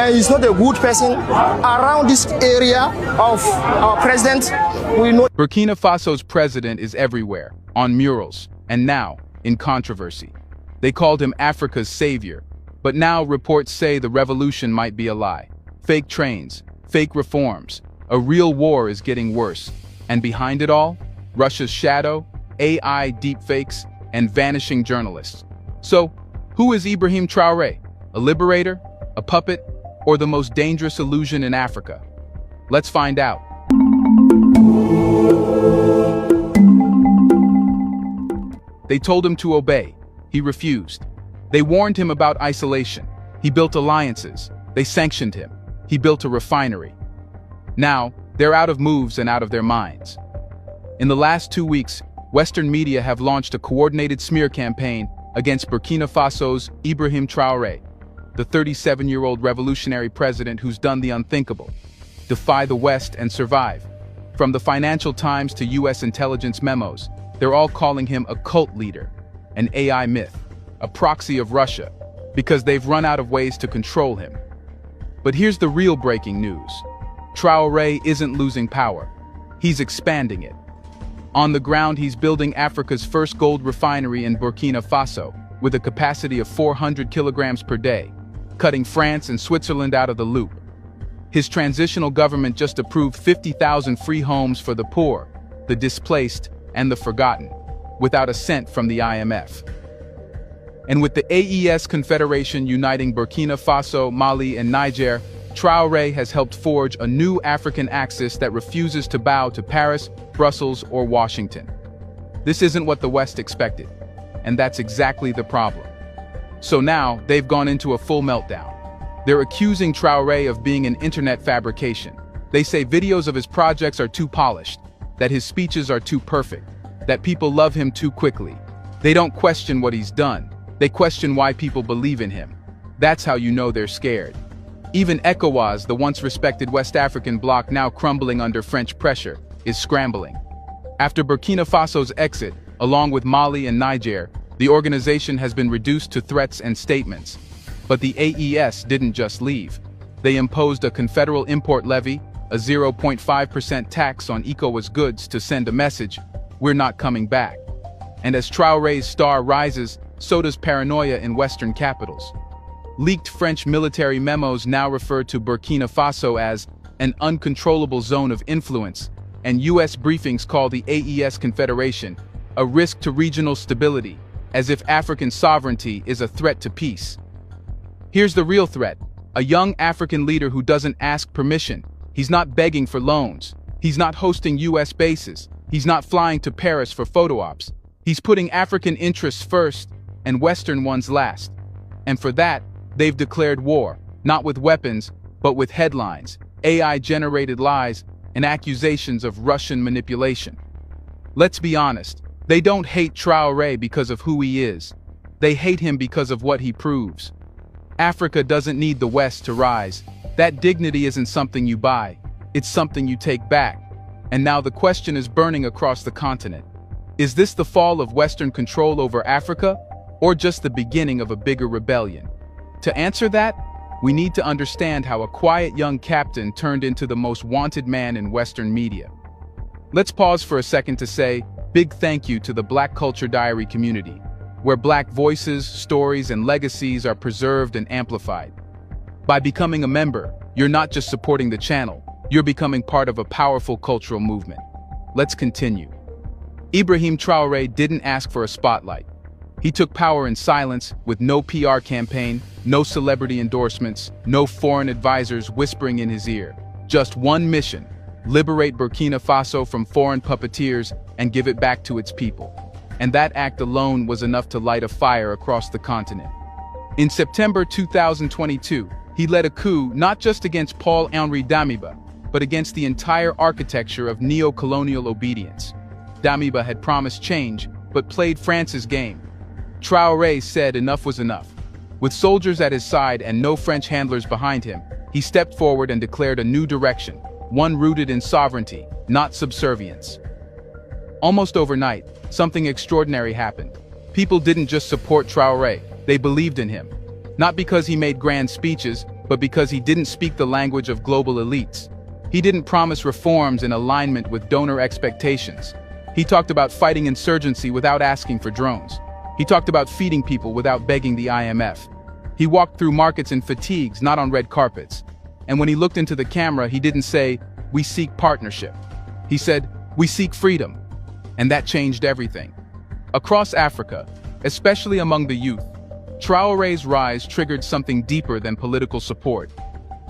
and he's not a good person. Around this area of our president, we know. Burkina Faso's president is everywhere, on murals, and now in controversy. They called him Africa's savior, but now reports say the revolution might be a lie. Fake trains, fake reforms, a real war is getting worse. And behind it all, Russia's shadow, AI deepfakes, and vanishing journalists. So, who is Ibrahim Traoré? A liberator? A puppet? Or the most dangerous illusion in Africa? Let's find out. They told him to obey. He refused. They warned him about isolation. He built alliances. They sanctioned him. He built a refinery. Now, they're out of moves and out of their minds. In the last 2 weeks, Western media have launched a coordinated smear campaign against Burkina Faso's Ibrahim Traoré, the 37-year-old revolutionary president who's done the unthinkable: defy the West and survive. From the Financial Times to US intelligence memos, they're all calling him a cult leader, an AI myth, a proxy of Russia, because they've run out of ways to control him. But here's the real breaking news. Traoré isn't losing power. He's expanding it. On the ground, he's building Africa's first gold refinery in Burkina Faso, with a capacity of 400 kilograms per day, cutting France and Switzerland out of the loop. His transitional government just approved 50,000 free homes for the poor, the displaced, and the forgotten, without a cent from the IMF. And with the AES Confederation uniting Burkina Faso, Mali, and Niger, Traoré has helped forge a new African axis that refuses to bow to Paris, Brussels, or Washington. This isn't what the West expected, and that's exactly the problem. So now, they've gone into a full meltdown. They're accusing Traoré of being an internet fabrication. They say videos of his projects are too polished, that his speeches are too perfect, that people love him too quickly. They don't question what he's done. They question why people believe in him. That's how you know they're scared. Even ECOWAS, the once respected West African bloc now crumbling under French pressure, is scrambling. After Burkina Faso's exit, along with Mali and Niger, the organization has been reduced to threats and statements. But the AES didn't just leave. They imposed a confederal import levy, a 0.5% tax on ECOWAS goods to send a message: we're not coming back. And as Traoré's star rises, so does paranoia in Western capitals. Leaked French military memos now refer to Burkina Faso as an uncontrollable zone of influence, and US briefings call the AES Confederation a risk to regional stability, as if African sovereignty is a threat to peace. Here's the real threat: a young African leader who doesn't ask permission. He's not begging for loans. He's not hosting US bases. He's not flying to Paris for photo ops. He's putting African interests first and Western ones last. And for that, they've declared war, not with weapons, but with headlines, AI-generated lies, and accusations of Russian manipulation. Let's be honest, they don't hate Traoré because of who he is. They hate him because of what he proves. Africa doesn't need the West to rise. That dignity isn't something you buy, it's something you take back. And now the question is burning across the continent. Is this the fall of Western control over Africa, or just the beginning of a bigger rebellion? To answer that, we need to understand how a quiet young captain turned into the most wanted man in Western media. Let's pause for a second to say big thank you to the Black Culture Diary community, where Black voices, stories, and legacies are preserved and amplified. By becoming a member, you're not just supporting the channel, you're becoming part of a powerful cultural movement. Let's continue. Ibrahim Traoré didn't ask for a spotlight. He took power in silence, with no PR campaign, no celebrity endorsements, no foreign advisors whispering in his ear. Just one mission: liberate Burkina Faso from foreign puppeteers and give it back to its people. And that act alone was enough to light a fire across the continent. In September 2022, he led a coup not just against Paul-Henri Damiba, but against the entire architecture of neo-colonial obedience. Damiba had promised change, but played France's game. Traoré said enough was enough. With soldiers at his side and no French handlers behind him, he stepped forward and declared a new direction, one rooted in sovereignty, not subservience. Almost overnight, something extraordinary happened. People didn't just support Traoré, they believed in him. Not because he made grand speeches, but because he didn't speak the language of global elites. He didn't promise reforms in alignment with donor expectations. He talked about fighting insurgency without asking for drones. He talked about feeding people without begging the IMF. He walked through markets in fatigues, not on red carpets. And when he looked into the camera, he didn't say, "We seek partnership." He said, "We seek freedom." And that changed everything. Across Africa, especially among the youth, Traoré's rise triggered something deeper than political support.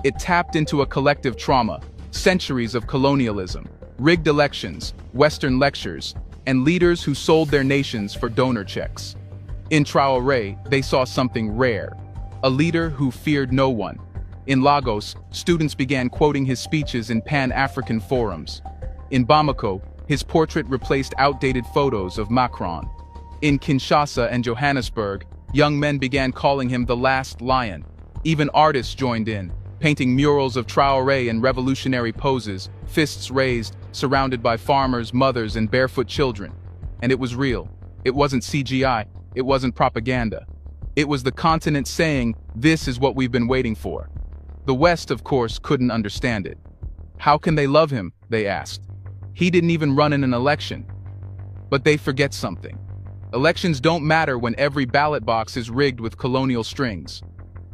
It tapped into a collective trauma, centuries of colonialism, rigged elections, Western lectures, and leaders who sold their nations for donor checks. In Traoré, they saw something rare, a leader who feared no one. In Lagos, students began quoting his speeches in Pan-African forums. In Bamako, his portrait replaced outdated photos of Macron. In Kinshasa and Johannesburg, young men began calling him the last lion. Even artists joined in, painting murals of Traoré in revolutionary poses, fists raised, surrounded by farmers, mothers, and barefoot children. And it was real. It wasn't CGI. It wasn't propaganda. It was the continent saying, "This is what we've been waiting for." The West, of course, couldn't understand it. How can they love him? They asked. He didn't even run in an election. But they forget something. Elections don't matter when every ballot box is rigged with colonial strings.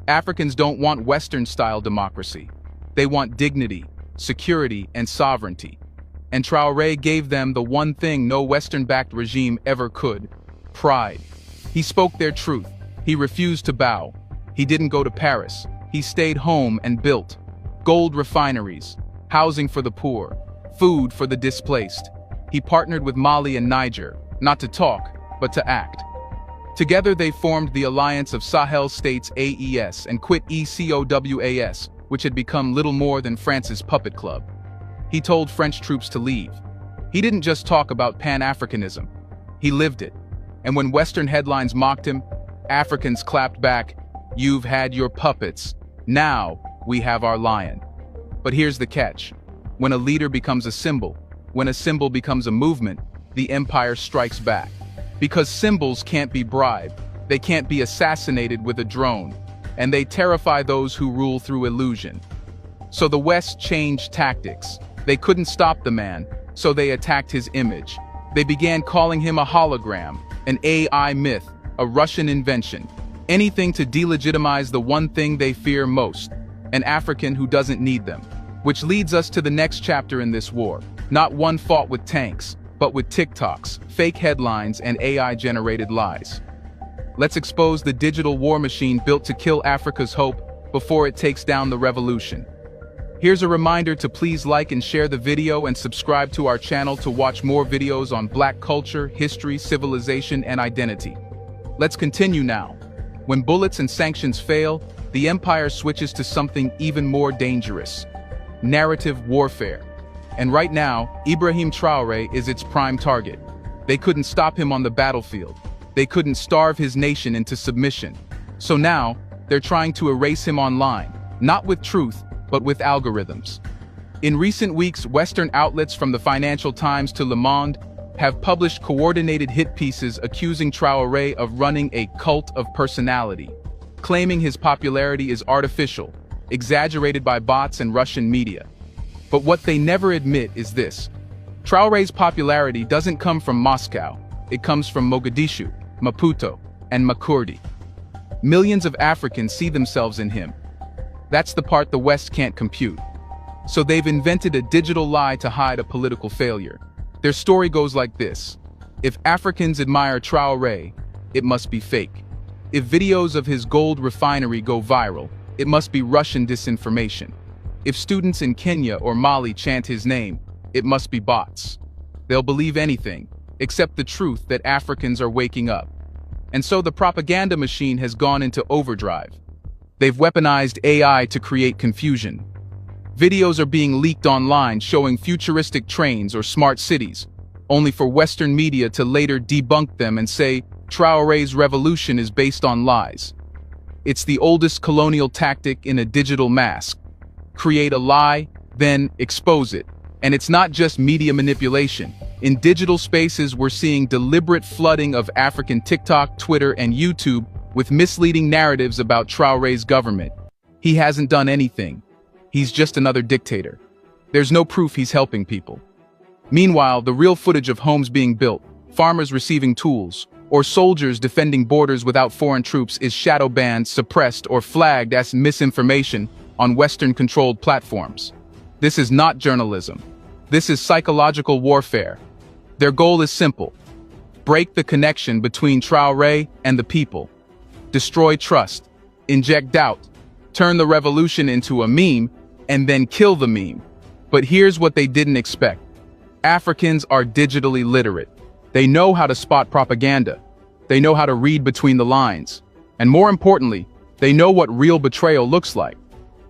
Africans don't want Western-style democracy. They want dignity, security, and sovereignty. And Traoré gave them the one thing no Western-backed regime ever could: pride. He spoke their truth. He refused to bow. He didn't go to Paris. He stayed home and built gold refineries, housing for the poor, food for the displaced. He partnered with Mali and Niger, not to talk, but to act. Together they formed the alliance of Sahel states AES and quit ECOWAS, which had become little more than France's puppet club. He told French troops to leave. He didn't just talk about Pan-Africanism. He lived it. And when Western headlines mocked him, Africans clapped back, "You've had your puppets. Now we have our lion." But here's the catch. When a leader becomes a symbol, when a symbol becomes a movement, the empire strikes back. Because symbols can't be bribed, they can't be assassinated with a drone, and they terrify those who rule through illusion. So the West changed tactics. They couldn't stop the man, so they attacked his image. They began calling him a hologram, an AI myth, a Russian invention, anything to delegitimize the one thing they fear most, an African who doesn't need them. Which leads us to the next chapter in this war, not one fought with tanks, but with TikToks, fake headlines, and AI-generated lies. Let's expose the digital war machine built to kill Africa's hope before it takes down the revolution. Here's a reminder to please like and share the video and subscribe to our channel to watch more videos on Black culture, history, civilization, and identity. Let's continue now. When bullets and sanctions fail, the empire switches to something even more dangerous: narrative warfare. And right now, Ibrahim Traoré is its prime target. They couldn't stop him on the battlefield. They couldn't starve his nation into submission. So now, they're trying to erase him online, not with truth, but with algorithms. In recent weeks, Western outlets from the Financial Times to Le Monde have published coordinated hit pieces accusing Traoré of running a cult of personality, claiming his popularity is artificial, exaggerated by bots and Russian media. But what they never admit is this: Traoré's popularity doesn't come from Moscow, it comes from Mogadishu, Maputo, and Makurdi. Millions of Africans see themselves in him. That's the part the West can't compute. So they've invented a digital lie to hide a political failure. Their story goes like this: if Africans admire Traoré, it must be fake. If videos of his gold refinery go viral, it must be Russian disinformation. If students in Kenya or Mali chant his name, it must be bots. They'll believe anything, except the truth that Africans are waking up. And so the propaganda machine has gone into overdrive. They've weaponized AI to create confusion. Videos are being leaked online showing futuristic trains or smart cities, only for Western media to later debunk them and say Traoré's revolution is based on lies. It's the oldest colonial tactic in a digital mask. Create a lie, then expose it. And it's not just media manipulation. In digital spaces, we're seeing deliberate flooding of African TikTok, Twitter, and YouTube with misleading narratives about Traoré's government. He hasn't done anything. He's just another dictator. There's no proof he's helping people. Meanwhile, the real footage of homes being built, farmers receiving tools, or soldiers defending borders without foreign troops is shadow banned, suppressed, or flagged as misinformation on Western-controlled platforms. This is not journalism. This is psychological warfare. Their goal is simple: break the connection between Traoré and the people, destroy trust, inject doubt, turn the revolution into a meme, and then kill the meme. But here's what they didn't expect. Africans are digitally literate. They know how to spot propaganda. They know how to read between the lines. And more importantly, they know what real betrayal looks like.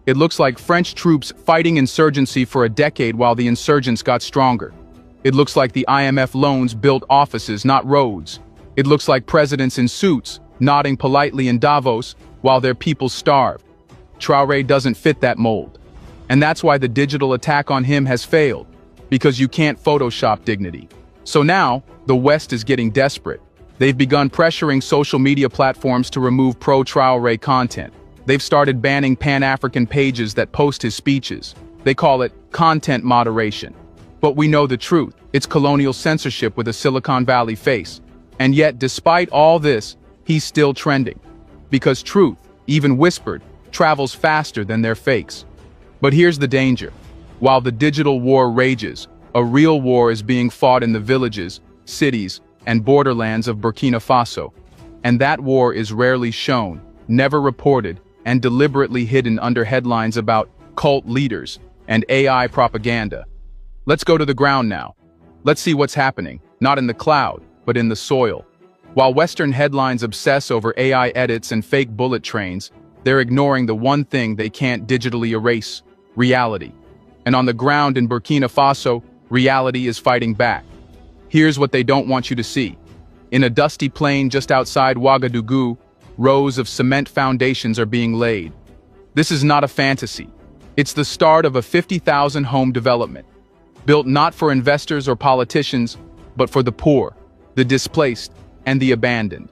It looks like French troops fighting insurgency for a decade while the insurgents got stronger. It looks like the IMF loans built offices, not roads. It looks like presidents in suits nodding politely in Davos while their people starved. Traoré doesn't fit that mold. And that's why the digital attack on him has failed, because you can't Photoshop dignity. So now, the West is getting desperate. They've begun pressuring social media platforms to remove pro-Traoré content. They've started banning Pan-African pages that post his speeches. They call it content moderation. But we know the truth. It's colonial censorship with a Silicon Valley face. And yet, despite all this, he's still trending. Because truth, even whispered, travels faster than their fakes. But here's the danger. While the digital war rages, a real war is being fought in the villages, cities, and borderlands of Burkina Faso. And that war is rarely shown, never reported, and deliberately hidden under headlines about cult leaders and AI propaganda. Let's go to the ground now. Let's see what's happening, not in the cloud, but in the soil. While Western headlines obsess over AI edits and fake bullet trains, they're ignoring the one thing they can't digitally erase: reality. And on the ground in Burkina Faso, reality is fighting back. Here's what they don't want you to see. In a dusty plain just outside Ouagadougou, rows of cement foundations are being laid. This is not a fantasy. It's the start of a 50,000 home development, built not for investors or politicians, but for the poor, the displaced, and the abandoned.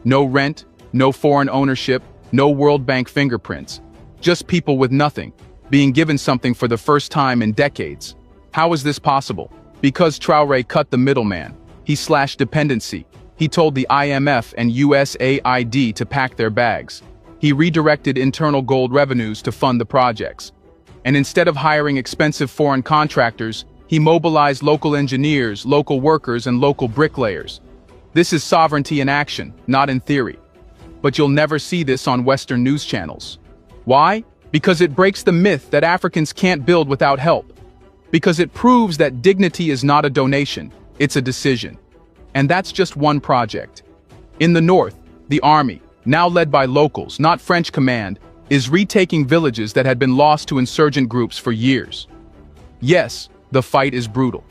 No rent, no foreign ownership, no World Bank fingerprints. Just people with nothing, being given something for the first time in decades. How is this possible? Because Traoré cut the middleman. He slashed dependency. He told the IMF and USAID to pack their bags. He redirected internal gold revenues to fund the projects. And instead of hiring expensive foreign contractors, he mobilized local engineers, local workers, and local bricklayers. This is sovereignty in action, not in theory. But you'll never see this on Western news channels. Why? Because it breaks the myth that Africans can't build without help. Because it proves that dignity is not a donation, it's a decision. And that's just one project. In the north, the army, now led by locals, not French command, is retaking villages that had been lost to insurgent groups for years. Yes, the fight is brutal.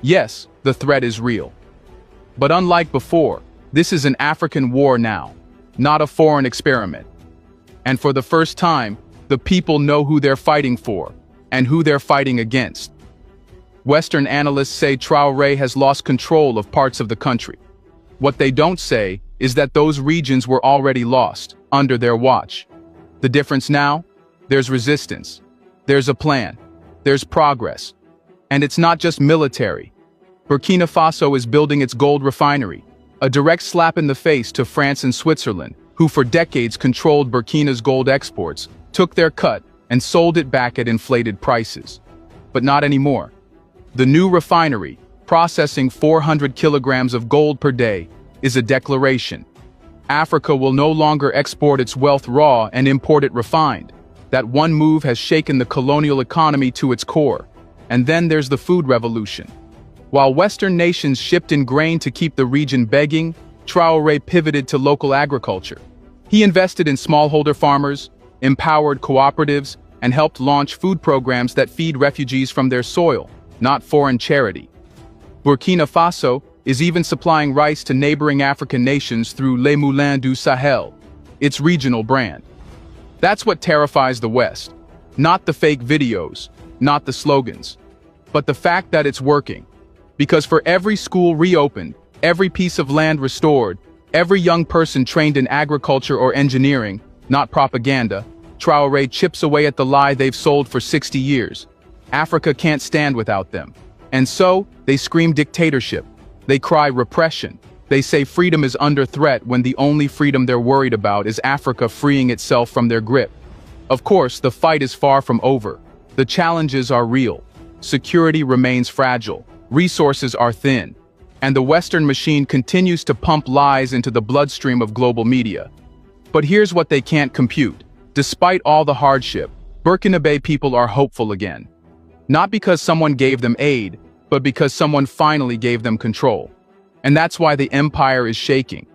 Yes, the threat is real. But unlike before, this is an African war now, not a foreign experiment. And for the first time, the people know who they're fighting for and who they're fighting against. Western analysts say Traoré has lost control of parts of the country. What they don't say is that those regions were already lost, under their watch. The difference now? There's resistance. There's a plan. There's progress. And it's not just military. Burkina Faso is building its gold refinery, a direct slap in the face to France and Switzerland, who for decades controlled Burkina's gold exports, took their cut, and sold it back at inflated prices. But not anymore. The new refinery, processing 400 kilograms of gold per day, is a declaration. Africa will no longer export its wealth raw and import it refined. That one move has shaken the colonial economy to its core. And then there's the food revolution. While Western nations shipped in grain to keep the region begging, Traoré pivoted to local agriculture. He invested in smallholder farmers, empowered cooperatives, and helped launch food programs that feed refugees from their soil, not foreign charity. Burkina Faso is even supplying rice to neighboring African nations through Les Moulins du Sahel, its regional brand. That's what terrifies the West. Not the fake videos, not the slogans, but the fact that it's working. Because for every school reopened, every piece of land restored, every young person trained in agriculture or engineering, not propaganda, Traoré chips away at the lie they've sold for 60 years. Africa can't stand without them. And so, they scream dictatorship. They cry repression. They say freedom is under threat when the only freedom they're worried about is Africa freeing itself from their grip. Of course, the fight is far from over. The challenges are real. Security remains fragile. Resources are thin. And the Western machine continues to pump lies into the bloodstream of global media. But here's what they can't compute. Despite all the hardship, Burkinabe people are hopeful again. Not because someone gave them aid, but because someone finally gave them control. And that's why the empire is shaking.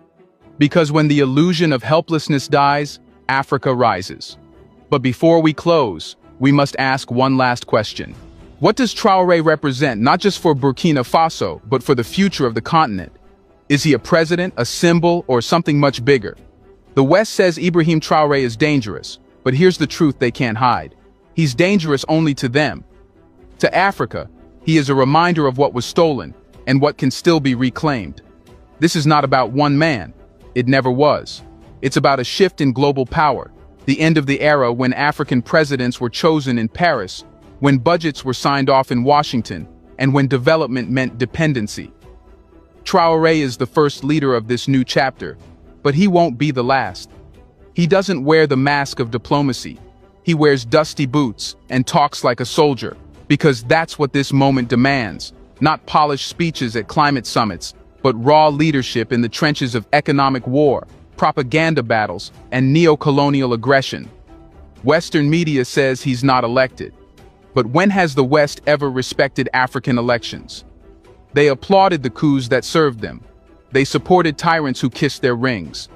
Because when the illusion of helplessness dies, Africa rises. But before we close, we must ask one last question. What does Traoré represent, not just for Burkina Faso, but for the future of the continent? Is he a president, a symbol, or something much bigger? The West says Ibrahim Traoré is dangerous, but here's the truth they can't hide. He's dangerous only to them. To Africa, he is a reminder of what was stolen and what can still be reclaimed. This is not about one man. It never was. It's about a shift in global power, the end of the era when African presidents were chosen in Paris, when budgets were signed off in Washington, and when development meant dependency. Traoré is the first leader of this new chapter, but he won't be the last. He doesn't wear the mask of diplomacy. He wears dusty boots and talks like a soldier, because that's what this moment demands, not polished speeches at climate summits, but raw leadership in the trenches of economic war, propaganda battles, and neo-colonial aggression. Western media says he's not elected. But when has the West ever respected African elections? They applauded the coups that served them. They supported tyrants who kissed their rings.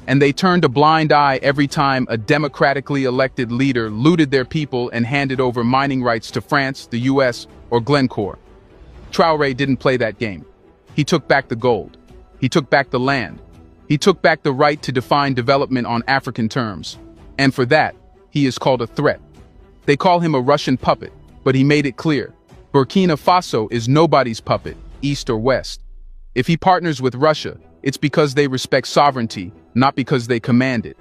And they turned a blind eye every time a democratically elected leader looted their people and handed over mining rights to France, the US, or Glencore. Traoré didn't play that game. He took back the gold. He took back the land. He took back the right to define development on African terms. And for that, he is called a threat. They call him a Russian puppet, but he made it clear. Burkina Faso is nobody's puppet, East or West. If he partners with Russia, it's because they respect sovereignty, not because they command it.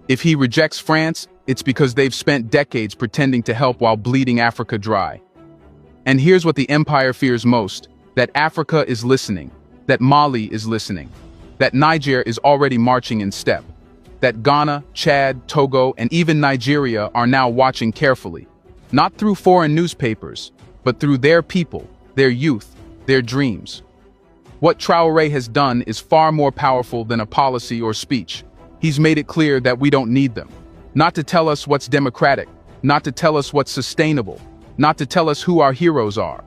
If he rejects France, it's because they've spent decades pretending to help while bleeding Africa dry. And here's what the empire fears most, that Africa is listening, that Mali is listening, that Niger is already marching in step, that Ghana, Chad, Togo, and even Nigeria are now watching carefully, not through foreign newspapers, but through their people, their youth, their dreams. What Traoré has done is far more powerful than a policy or speech. He's made it clear that we don't need them. Not to tell us what's democratic, not to tell us what's sustainable, not to tell us who our heroes are.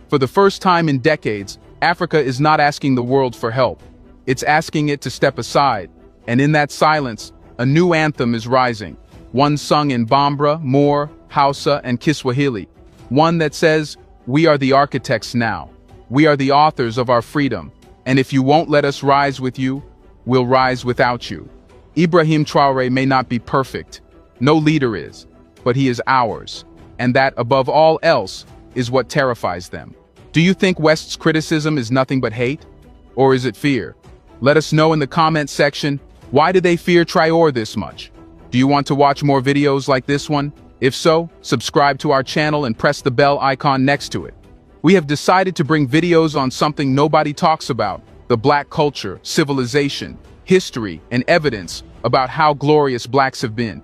For the first time in decades, Africa is not asking the world for help. It's asking it to step aside. And in that silence, a new anthem is rising. One sung in Bambara, Moor, Hausa, and Kiswahili. One that says, "We are the architects now. We are the authors of our freedom. And if you won't let us rise with you, we'll rise without you." Ibrahim Traoré may not be perfect. No leader is. But he is ours. And that, above all else, is what terrifies them. Do you think West's criticism is nothing but hate? Or is it fear? Let us know in the comments section. Why do they fear Traoré this much? Do you want to watch more videos like this one? If so, subscribe to our channel and press the bell icon next to it. We have decided to bring videos on something nobody talks about, the Black culture, civilization, history, and evidence about how glorious Blacks have been.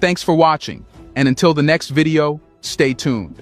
Thanks for watching, and until the next video, stay tuned.